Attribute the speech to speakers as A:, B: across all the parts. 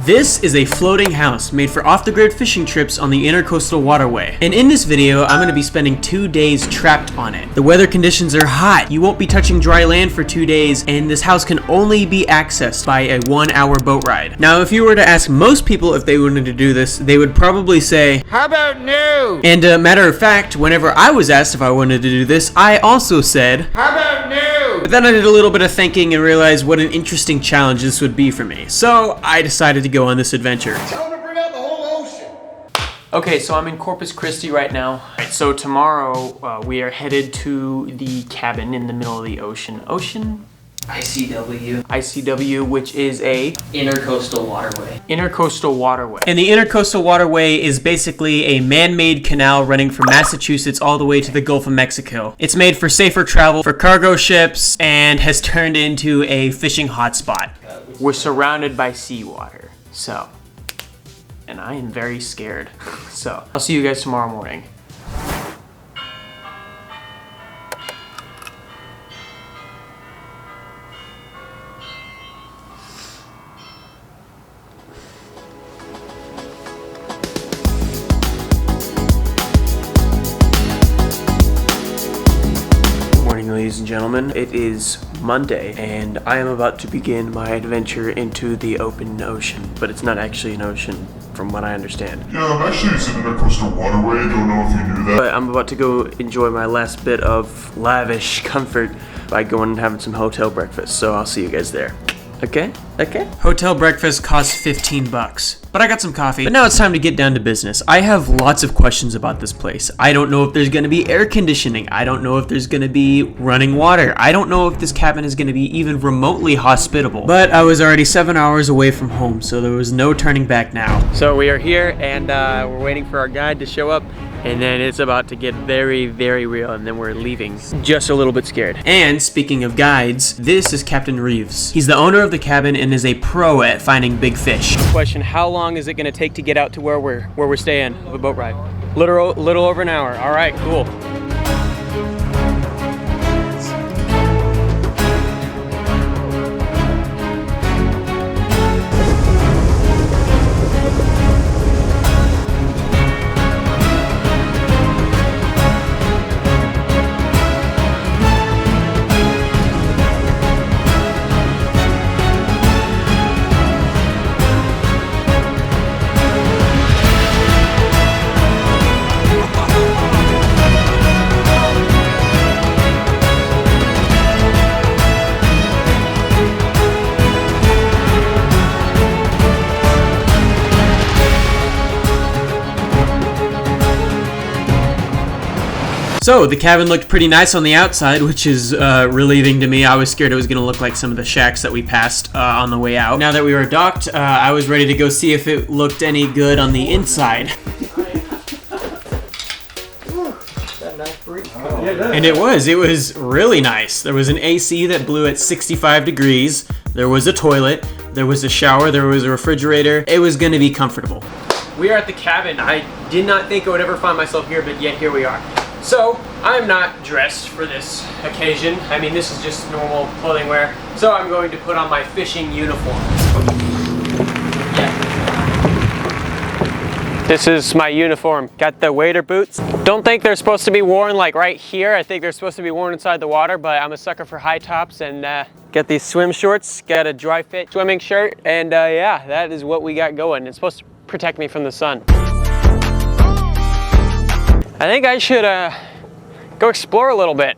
A: This is a floating house made for off-the-grid fishing trips on the Intercoastal Waterway. And in this video, I'm going to be spending 2 days trapped on it. The weather conditions are hot, you won't be touching dry land for 2 days, and this house can only be accessed by a 1-hour boat ride. Now, if you were to ask most people if they wanted to do this, they would probably say, "How about no?" And matter of fact, whenever I was asked if I wanted to do this, I also said, "How about no?" But then I did a little bit of thinking and realized what an interesting challenge this would be for me. So I decided to go on this adventure.
B: Tell them to bring out the whole ocean.
A: Okay, so I'm in Corpus Christi right now. Alright, so tomorrow we are headed to the cabin in the middle of the ocean. ICW, which is a
C: Intercoastal Waterway.
A: Intercoastal Waterway. And the Intercoastal Waterway is basically a man-made canal running from Massachusetts all the way to the Gulf of Mexico. It's made for safer travel for cargo ships and has turned into a fishing hotspot. We're surrounded by seawater, so, and I am very scared. So, I'll see you guys tomorrow morning. Ladies and gentlemen, it is Monday and I am about to begin my adventure into the open ocean, but it's not actually an ocean from what I understand.
D: Yeah, actually it's an intercoastal waterway, don't know if you knew that.
A: But I'm about to go enjoy my last bit of lavish comfort by going and having some hotel breakfast, so I'll see you guys there. Okay? Hotel breakfast costs 15 bucks. But I got some coffee. But now it's time to get down to business. I have lots of questions about this place. I don't know if there's gonna be air conditioning. I don't know if there's gonna be running water. I don't know if this cabin is gonna be even remotely hospitable. But I was already 7 hours away from home, so there was no turning back now. So we are here and we're waiting for our guide to show up. And then it's about to get very, very real, and then we're leaving. Just a little bit scared. And speaking of guides, this is Captain Reeves. He's the owner of the cabin and is a pro at finding big fish. Question, how long is it gonna take to get out to where we're staying with a boat ride? Little over an hour. All right, cool. So the cabin looked pretty nice on the outside, which is relieving to me. I was scared it was gonna look like some of the shacks that we passed on the way out. Now that we were docked, I was ready to go see if it looked any good on the inside. And it was really nice. There was an AC that blew at 65 degrees. There was a toilet, there was a shower, there was a refrigerator. It was gonna be comfortable. We are at the cabin. I did not think I would ever find myself here, but yet here we are. So, I'm not dressed for this occasion. I mean, this is just normal clothing wear. So I'm going to put on my fishing uniform. Yeah. This is my uniform. Got the wader boots. Don't think they're supposed to be worn like right here. I think they're supposed to be worn inside the water, but I'm a sucker for high tops and got these swim shorts, got a dry fit swimming shirt, and yeah, that is what we got going. It's supposed to protect me from the sun. I think I should go explore a little bit.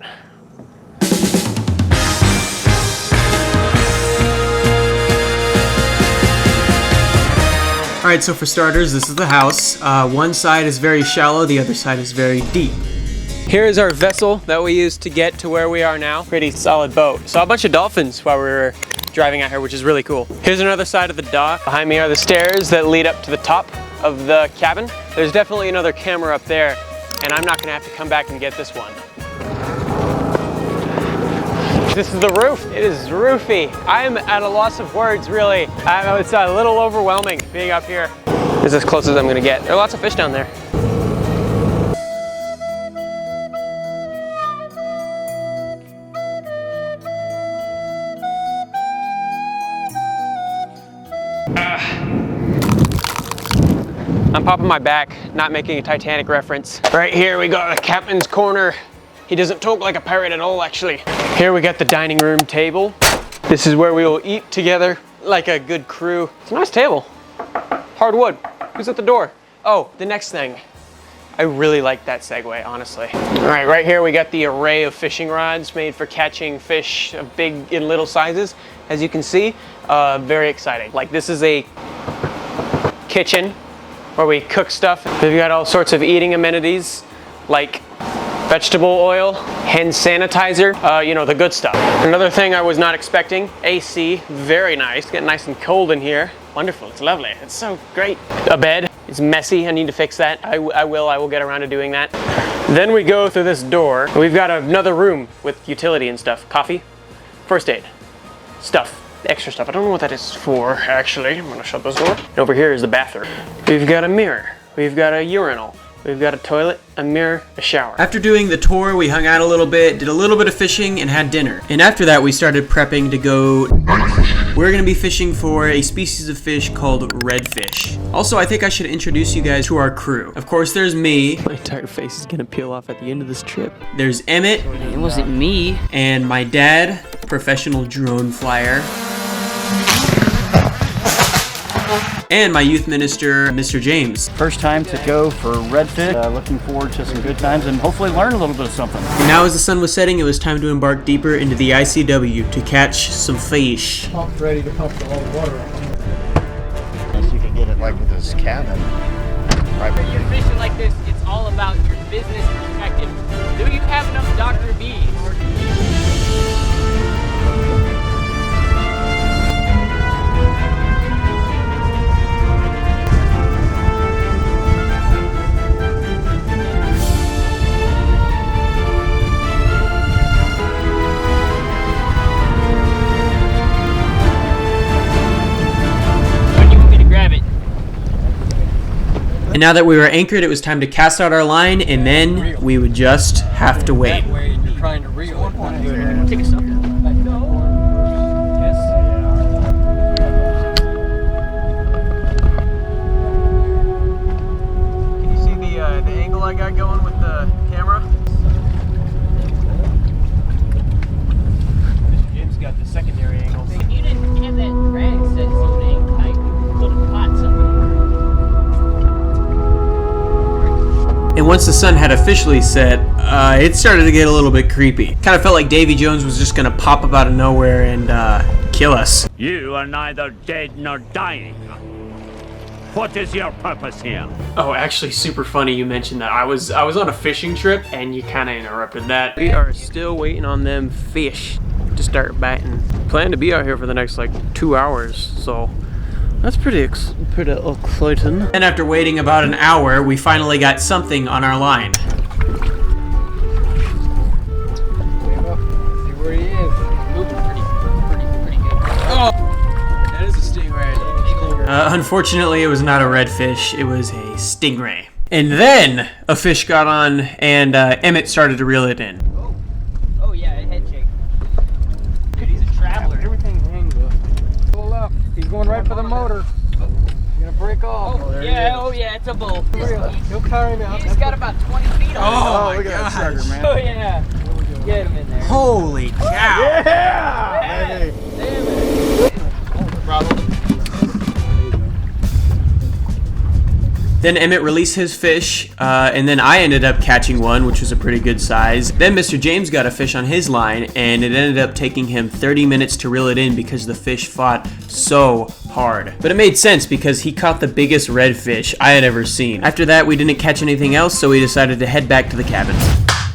A: All right, so for starters, this is the house. One side is very shallow, the other side is very deep. Here is our vessel that we used to get to where we are now. Pretty solid boat. Saw a bunch of dolphins while we were driving out here, which is really cool. Here's another side of the dock. Behind me are the stairs that lead up to the top of the cabin. There's definitely another camera up there, and I'm not gonna have to come back and get this one. This is the roof. It is roofy. I'm at a loss of words, really. I know it's a little overwhelming being up here. This is as close as I'm gonna get. There are lots of fish down there. I'm popping my back, not making a Titanic reference. Right here we got the captain's corner. He doesn't talk like a pirate at all, actually. Here we got the dining room table. This is where we will eat together like a good crew. It's a nice table. Hard wood. Who's at the door? Oh, the next thing. I really like that segue, honestly. All right here we got the array of fishing rods made for catching fish of big and little sizes. As you can see, very exciting. Like, this is a kitchen where we cook stuff. We've got all sorts of eating amenities like vegetable oil, hand sanitizer, you know, the good stuff. Another thing I was not expecting, AC, very nice. It's getting nice and cold in here. Wonderful, it's lovely, it's so great. A bed, it's messy, I need to fix that. I will get around to doing that. Then we go through this door. We've got another room with utility and stuff. Coffee, first aid, stuff. Extra stuff. I don't know what that is for, actually. I'm gonna shut this door. And over here is the bathroom. We've got a mirror. We've got a urinal. We've got a toilet, a mirror, a shower. After doing the tour, we hung out a little bit, did a little bit of fishing, and had dinner. And after that, we started prepping to go night fishing. We're gonna be fishing for a species of fish called redfish. Also, I think I should introduce you guys to our crew. Of course, there's me. My entire face is gonna peel off at the end of this trip. There's Emmett.
C: It wasn't me.
A: And my dad, professional drone flyer. And my youth minister, Mr. James.
E: First time to go for redfish. Looking forward to some good times and hopefully learn a little bit of something.
A: And now as the sun was setting, it was time to embark deeper into the ICW to catch some fish.
B: Pumped, ready to pump all the water out.
E: Unless you can get it like with this cabin. Right.
C: When you're fishing like this, it's all about your business perspective. Do you have enough Dr. B's?
A: And now that we were anchored, it was time to cast out our line, and then we would just have to wait.
C: You're trying to reel it. Take a sucker.
A: Can you see the angle I got going with the camera? Mr. James got the secondary angle.
C: You didn't have that drag set so dang tight. You could have caught something.
A: And once the sun had officially set, it started to get a little bit creepy. Kind of felt like Davy Jones was just gonna pop up out of nowhere and kill us.
F: You are neither dead nor dying. What is your purpose here?
A: Oh, actually, super funny you mentioned that. I was on a fishing trip and you kind of interrupted that. We are still waiting on them fish to start biting. Plan to be out here for the next like 2 hours, so that's pretty exciting. And after waiting about an hour, we finally got something on our line.
B: See where he is.
C: Moving pretty good.
A: Oh, that is a stingray. Unfortunately, it was not a redfish. It was a stingray. And then a fish got on, and Emmett started to reel it in.
C: Oh yeah, head shake. Dude, he's a traveler.
B: Everything hangs up. Pull up. He's going right for the motor. He's gonna break off.
C: Oh yeah, it's a bull.
B: He'll carry me out.
C: He's got about 20 feet on
A: Oh,
B: look at that sucker, man.
C: Oh yeah. Get him in there.
A: Holy cow!
B: Yeah! Hey.
C: Damn it. Problem.
A: Then Emmett released his fish, and then I ended up catching one, which was a pretty good size. Then Mr. James got a fish on his line, and it ended up taking him 30 minutes to reel it in because the fish fought so hard. But it made sense because he caught the biggest redfish I had ever seen. After that, we didn't catch anything else, so we decided to head back to the cabin.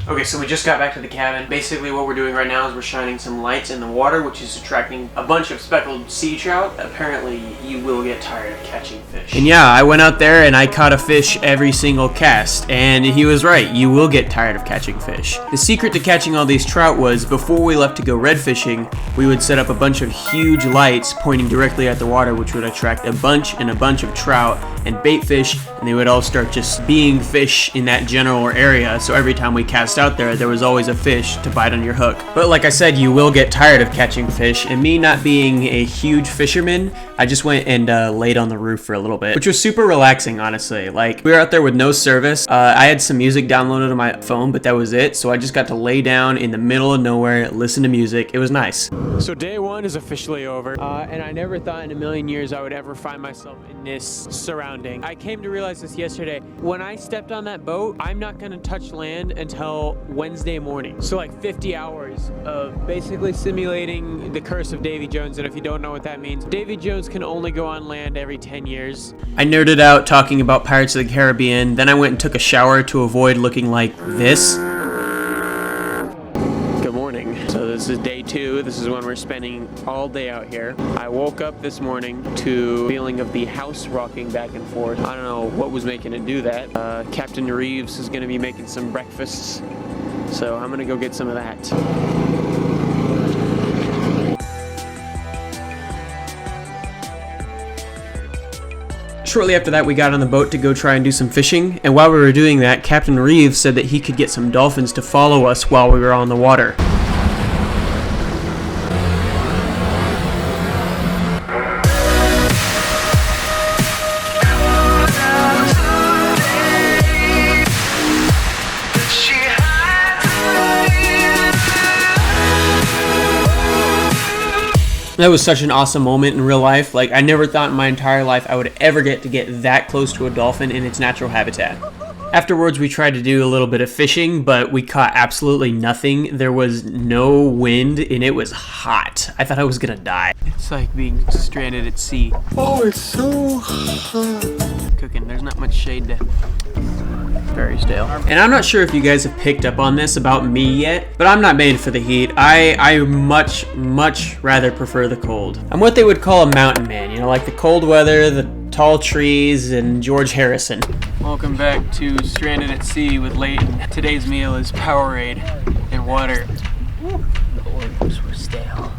A: Okay, so we just got back to the cabin. Basically what we're doing right now is we're shining some lights in the water, which is attracting a bunch of speckled sea trout. Apparently, you will get tired of catching fish. And yeah, I went out there and I caught a fish every single cast. And he was right, you will get tired of catching fish. The secret to catching all these trout was, before we left to go red fishing, we would set up a bunch of huge lights pointing directly at the water, which would attract a bunch of trout and bait fish, and they would all start just being fish in that general area. So every time we cast out there was always a fish to bite on your hook. But like I said, you will get tired of catching fish, and me not being a huge fisherman, I just went and laid on the roof for a little bit, which was super relaxing, honestly. Like, we were out there with no service. I had some music downloaded on my phone, but that was it. So I just got to lay down in the middle of nowhere, listen to music. It was nice. So day one is officially over, and I never thought in a million years I would ever find myself in this surrounding. I came to realize this yesterday. When I stepped on that boat, I'm not gonna touch land until Wednesday morning. So like 50 hours of basically simulating the curse of Davy Jones, and if you don't know what that means, Davy Jones can only go on land every 10 years. I nerded out talking about Pirates of the Caribbean, then I went and took a shower to avoid looking like this. Good morning. So this is day 2. This is when we're spending all day out here. I woke up this morning to feeling of the house rocking back and forth. I don't know what was making it do that. Captain Reeves is gonna be making some breakfasts, so I'm gonna go get some of that. Shortly after that, we got on the boat to go try and do some fishing, and while we were doing that, Captain Reeves said that he could get some dolphins to follow us while we were on the water. That was such an awesome moment in real life. Like, I never thought in my entire life I would ever get to get that close to a dolphin in its natural habitat. Afterwards, we tried to do a little bit of fishing, but we caught absolutely nothing. There was no wind, and it was hot. I thought I was gonna die. It's like being stranded at sea. Oh, it's so hot. Cooking, there's not much shade to... Very stale. And I'm not sure if you guys have picked up on this about me yet, but I'm not made for the heat. I much rather prefer the cold. I'm what they would call a mountain man, you know, like the cold weather, the tall trees, and George Harrison. Welcome back to Stranded at Sea with Leighton. Today's meal is Powerade and water. The oranges were stale.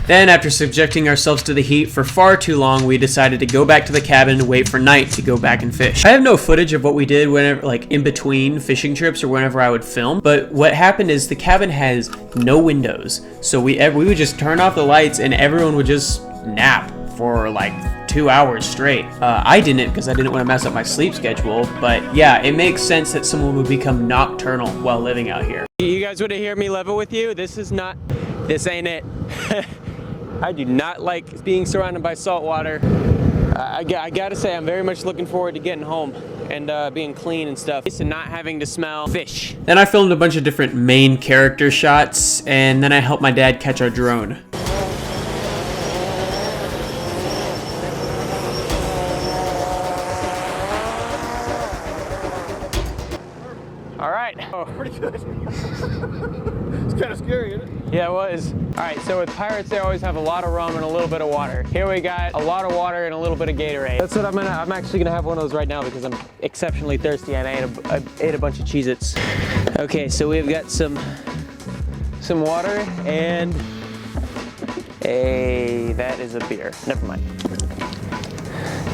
A: Then, after subjecting ourselves to the heat for far too long, we decided to go back to the cabin and wait for night to go back and fish. I have no footage of what we did whenever, like, in between fishing trips or whenever I would film, but what happened is the cabin has no windows, so we would just turn off the lights and everyone would just nap for like 2 hours straight. I didn't, because I didn't want to mess up my sleep schedule, but yeah, it makes sense that someone would become nocturnal while living out here. You guys want to hear me level with you? This ain't it. I do not like being surrounded by salt water. I gotta say, I'm very much looking forward to getting home and being clean and stuff, and not having to smell fish. Then I filmed a bunch of different main character shots, and then I helped my dad catch our drone. All right. Oh, pretty good. It's kind of scary, isn't it? Yeah, it was. All right, so with pirates, they always have a lot of rum and a little bit of water. Here we got a lot of water and a little bit of Gatorade. That's what I'm actually gonna have one of those right now because I'm exceptionally thirsty and I ate a bunch of Cheez-Its. Okay, so we've got some water and that is a beer. Never mind.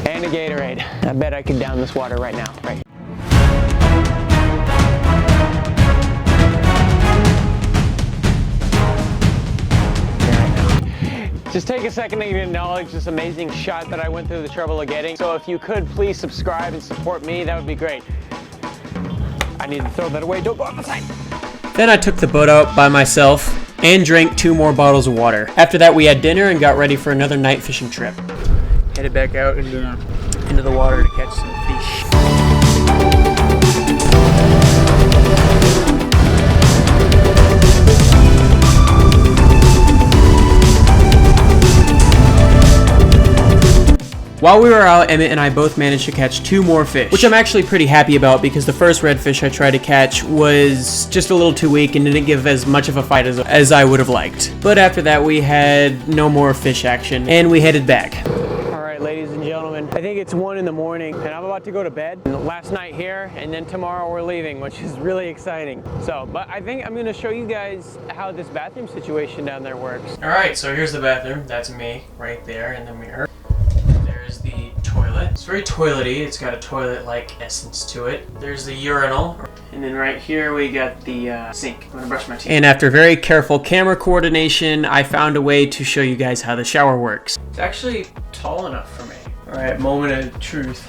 A: And a Gatorade. I bet I could down this water right now. Right. Just take a second to acknowledge this amazing shot that I went through the trouble of getting. So if you could please subscribe and support me, that would be great. I need to throw that away, don't go outside. Then I took the boat out by myself and drank 2 more bottles of water. After that, we had dinner and got ready for another night fishing trip. Headed back out into the water to catch some fish. While we were out, Emmett and I both managed to catch 2 more fish, which I'm actually pretty happy about because the first redfish I tried to catch was just a little too weak and didn't give as much of a fight as I would have liked. But after that, we had no more fish action and we headed back. All right, ladies and gentlemen, I think it's 1 in the morning and I'm about to go to bed. Last night here and then tomorrow we're leaving, which is really exciting. So, but I think I'm gonna show you guys how this bathroom situation down there works. All right, so here's the bathroom. That's me right there in the mirror. The toilet. As very toilety. It's got a toilet-like essence to it. There's the urinal. And then right here we got the sink. I'm gonna brush my teeth. And after very careful camera coordination, I found a way to show you guys how the shower works. It's actually tall enough for me. All right, moment of truth.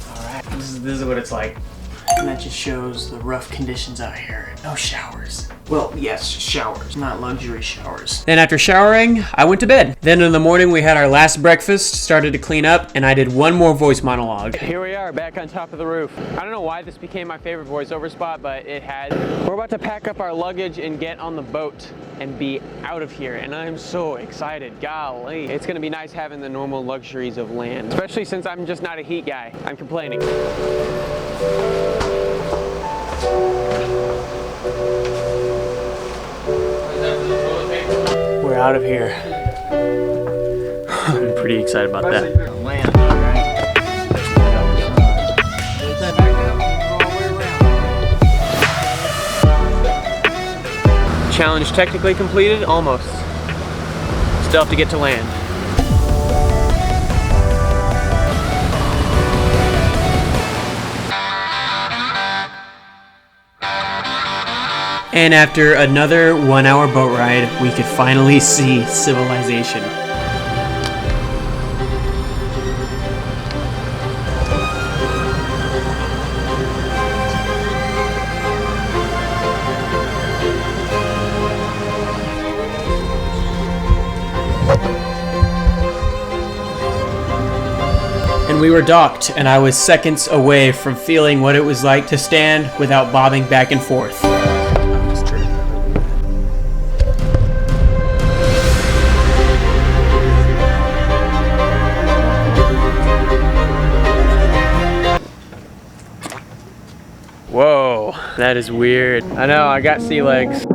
A: All right, this is what it's like. And that just shows the rough conditions out here. No showers. Well, yes, showers, not luxury showers. Then after showering, I went to bed. Then in the morning, we had our last breakfast, started to clean up, and I did one more voice monologue.
C: Here we are, back on top of the roof. I don't know why this became my favorite voiceover spot, but it had. We're about to pack up our luggage and get on the boat and be out of here, and I'm so excited. Golly. It's gonna be nice having the normal luxuries of land, especially since I'm just not a heat guy. I'm complaining.
A: We're out of here. I'm pretty excited about that. Challenge technically completed? Almost. Still have to get to land. And after another 1 hour boat ride, we could finally see civilization. And we were docked, and I was seconds away from feeling what it was like to stand without bobbing back and forth. Whoa, that is weird. I know, I got sea legs.